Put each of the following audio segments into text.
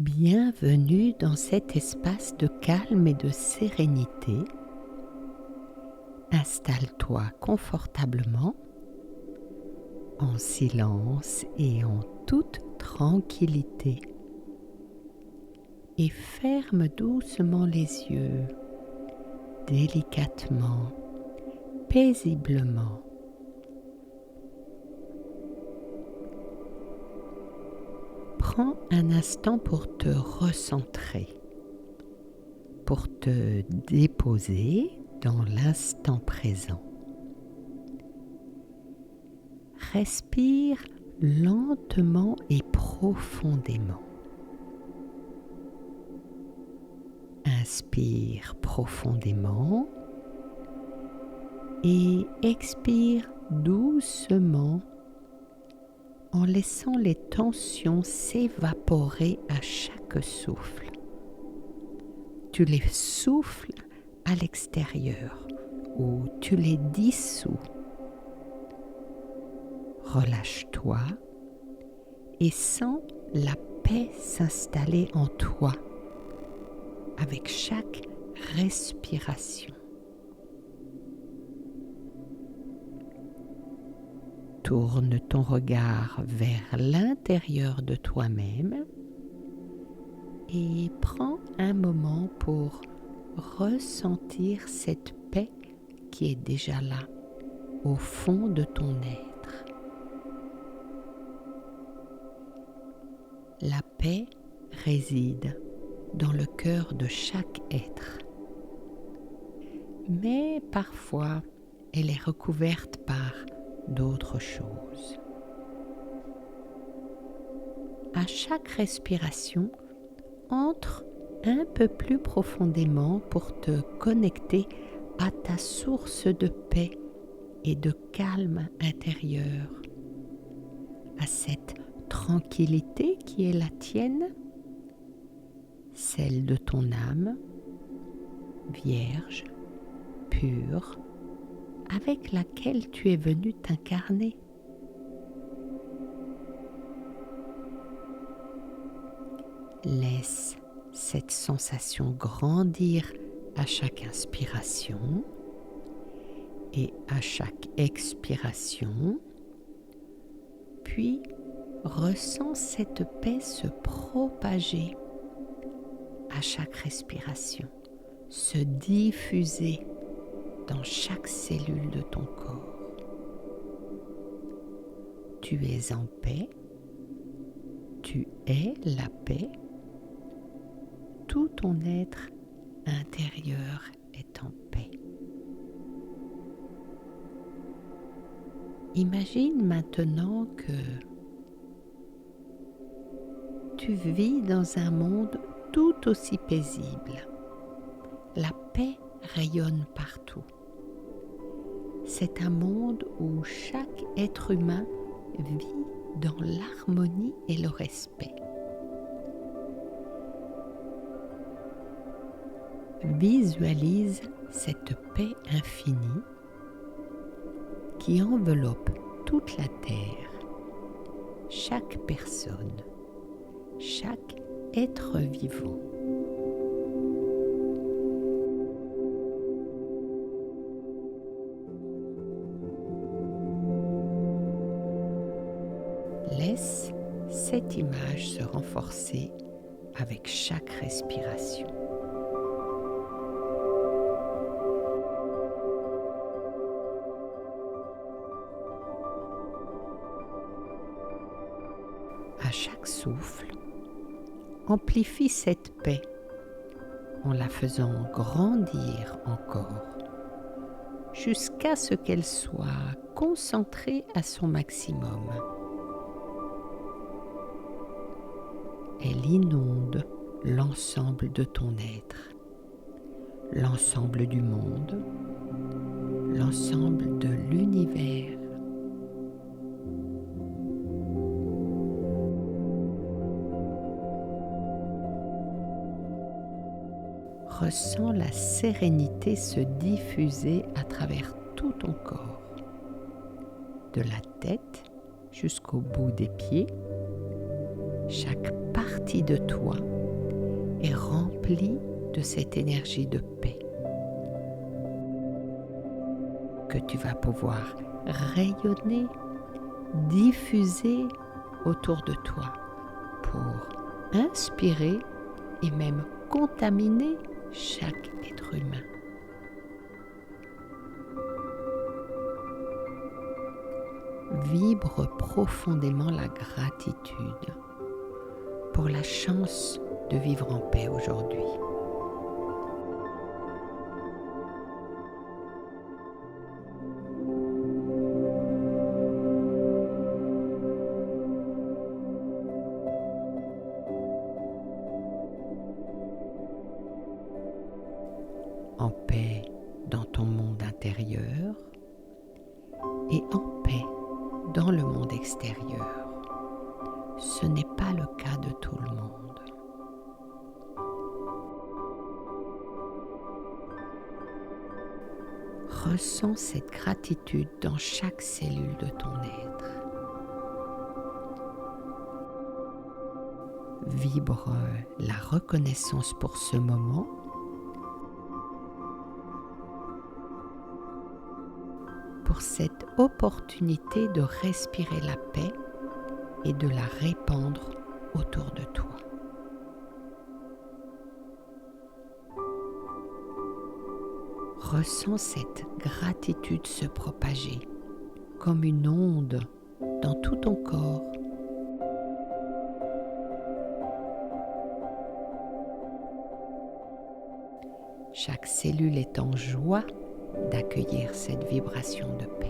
Bienvenue dans cet espace de calme et de sérénité. Installe-toi confortablement, en silence et en toute tranquillité. Et ferme doucement les yeux, délicatement, paisiblement. Prends un instant pour te recentrer, pour te déposer dans l'instant présent. Respire lentement et profondément. Inspire profondément et expire doucement en laissant les tensions s'évaporer à chaque souffle. Tu les souffles à l'extérieur ou tu les dissous. Relâche-toi et sens la paix s'installer en toi avec chaque respiration. Tourne ton regard vers l'intérieur de toi-même et prends un moment pour ressentir cette paix qui est déjà là, au fond de ton être. La paix réside dans le cœur de chaque être. Mais parfois, elle est recouverte par d'autres choses. À chaque respiration, entre un peu plus profondément pour te connecter à ta source de paix et de calme intérieur, à cette tranquillité qui est la tienne, celle de ton âme, vierge, pure, avec laquelle tu es venu t'incarner. Laisse cette sensation grandir à chaque inspiration et à chaque expiration, puis ressens cette paix se propager à chaque respiration, se diffuser dans chaque cellule de ton corps. Tu es en paix, tu es la paix, tout ton être intérieur est en paix. Imagine maintenant que tu vis dans un monde tout aussi paisible. La paix rayonne partout. C'est un monde où chaque être humain vit dans l'harmonie et le respect. Visualise cette paix infinie qui enveloppe toute la terre, chaque personne, chaque être vivant. Laisse cette image se renforcer avec chaque respiration. À chaque souffle, amplifie cette paix en la faisant grandir encore jusqu'à ce qu'elle soit concentrée à son maximum. Elle inonde l'ensemble de ton être, l'ensemble du monde, l'ensemble de l'univers. Ressens la sérénité se diffuser à travers tout ton corps, de la tête jusqu'au bout des pieds. Chaque partie de toi est rempli de cette énergie de paix que tu vas pouvoir rayonner, diffuser autour de toi pour inspirer et même contaminer chaque être humain. Vibre profondément la gratitude pour la chance de vivre en paix aujourd'hui. En paix dans ton monde intérieur et en paix dans le monde extérieur. Ce n'est pas le cas de tout le monde. Ressens cette gratitude dans chaque cellule de ton être. Vibre la reconnaissance pour ce moment. Pour cette opportunité de respirer la paix et de la répandre autour de toi. Ressens cette gratitude se propager comme une onde dans tout ton corps. Chaque cellule est en joie d'accueillir cette vibration de paix.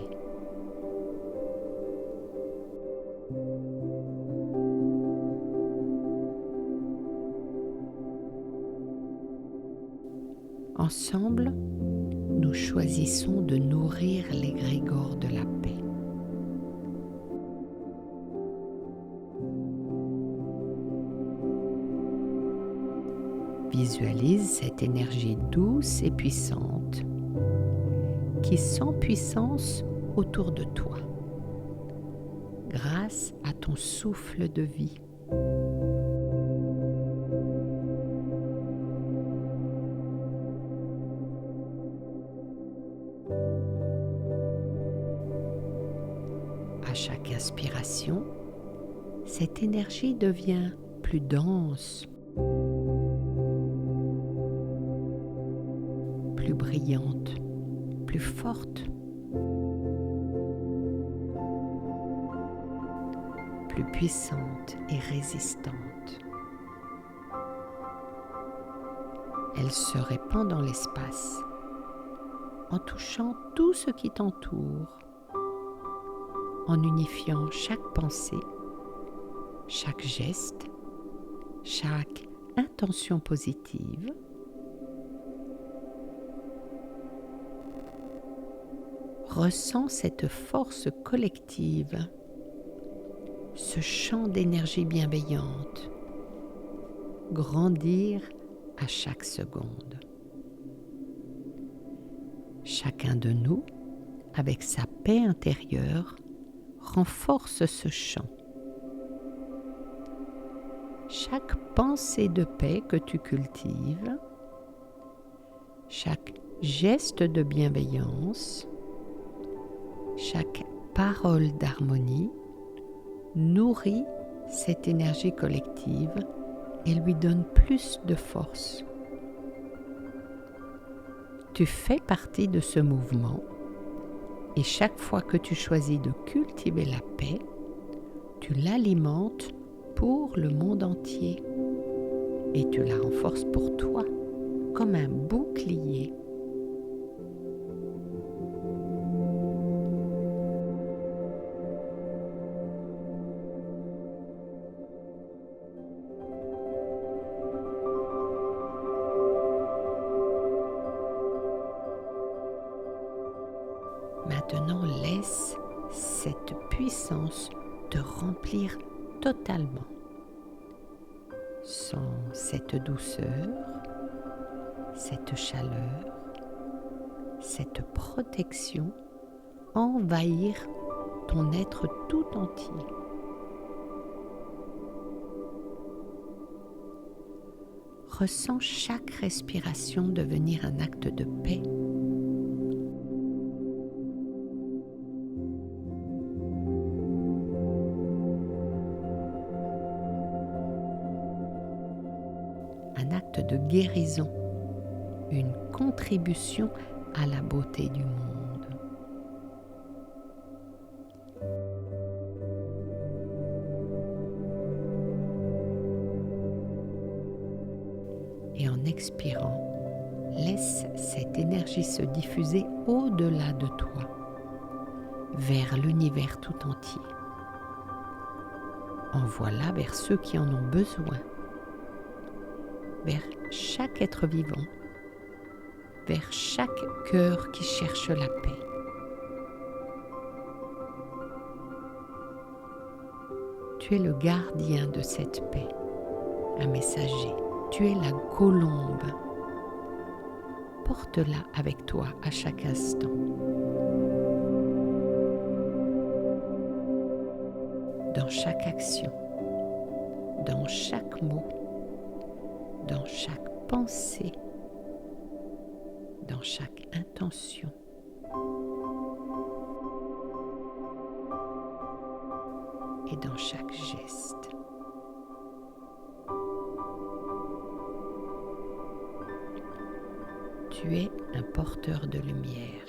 Ensemble, nous choisissons de nourrir l'égrégore de la paix. Visualise cette énergie douce et puissante qui s'empuissance autour de toi grâce à ton souffle de vie. À chaque inspiration, cette énergie devient plus dense, plus brillante, plus forte, plus puissante et résistante. Elle se répand dans l'espace en touchant tout ce qui t'entoure, en unifiant chaque pensée, chaque geste, chaque intention positive. Ressens cette force collective, ce champ d'énergie bienveillante, grandir à chaque seconde. Chacun de nous, avec sa paix intérieure, renforce ce champ. Chaque pensée de paix que tu cultives, chaque geste de bienveillance, chaque parole d'harmonie nourrit cette énergie collective et lui donne plus de force. Tu fais partie de ce mouvement et chaque fois que tu choisis de cultiver la paix, tu l'alimentes pour le monde entier et tu la renforces pour toi comme un bouclier. Maintenant, laisse cette puissance te remplir totalement. Sens cette douceur, cette chaleur, cette protection envahir ton être tout entier. ressens chaque respiration devenir un acte de paix. Un acte de guérison, une contribution à la beauté du monde. Et en expirant, laisse cette énergie se diffuser au-delà de toi, vers l'univers tout entier. Envoie-la vers ceux qui en ont besoin, vers chaque être vivant, vers chaque cœur qui cherche la paix. Tu es le gardien de cette paix, un messager. Tu es la colombe. Porte-la avec toi à chaque instant. Dans chaque action, dans chaque mot, dans chaque pensée, dans chaque intention. Et dans chaque geste. Tu es un porteur de lumière,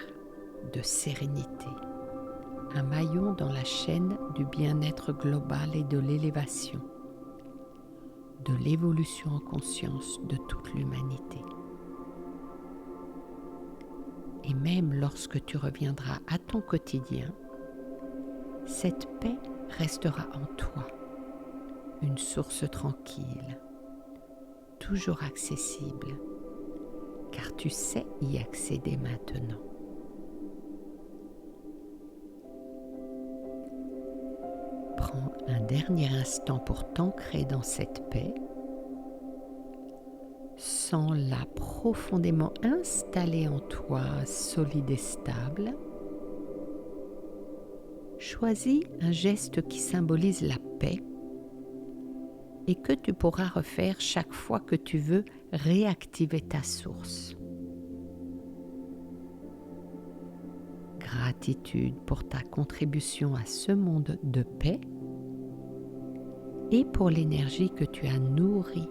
de sérénité, un maillon dans la chaîne du bien-être global et de l'élévation, de l'évolution en conscience de toute l'humanité. Et même lorsque tu reviendras à ton quotidien, cette paix restera en toi, une source tranquille, toujours accessible, car tu sais y accéder maintenant. Prends un dernier instant pour t'ancrer dans cette paix. Sens-la profondément installée en toi, solide et stable. Choisis un geste qui symbolise la paix et que tu pourras refaire chaque fois que tu veux réactiver ta source. Gratitude pour ta contribution à ce monde de paix et pour l'énergie que tu as nourrie.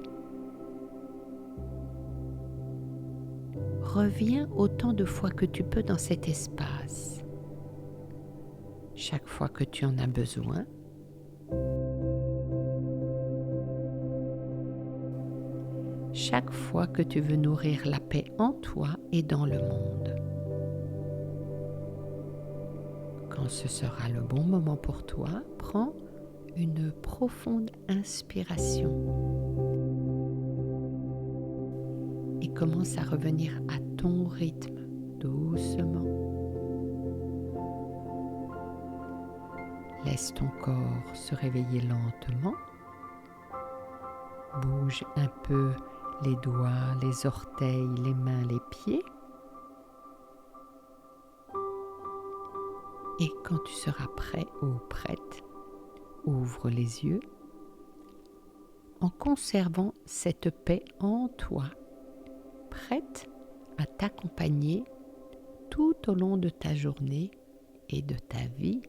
Reviens autant de fois que tu peux dans cet espace. Chaque fois que tu en as besoin, chaque fois que tu veux nourrir la paix en toi et dans le monde. Quand ce sera le bon moment pour toi, prends une profonde inspiration et commence à revenir à ton rythme, doucement. Laisse ton corps se réveiller lentement. Bouge un peu les doigts, les orteils, les mains, les pieds. Et quand tu seras prêt ou prête, ouvre les yeux en conservant cette paix en toi, prête à t'accompagner tout au long de ta journée et de ta vie.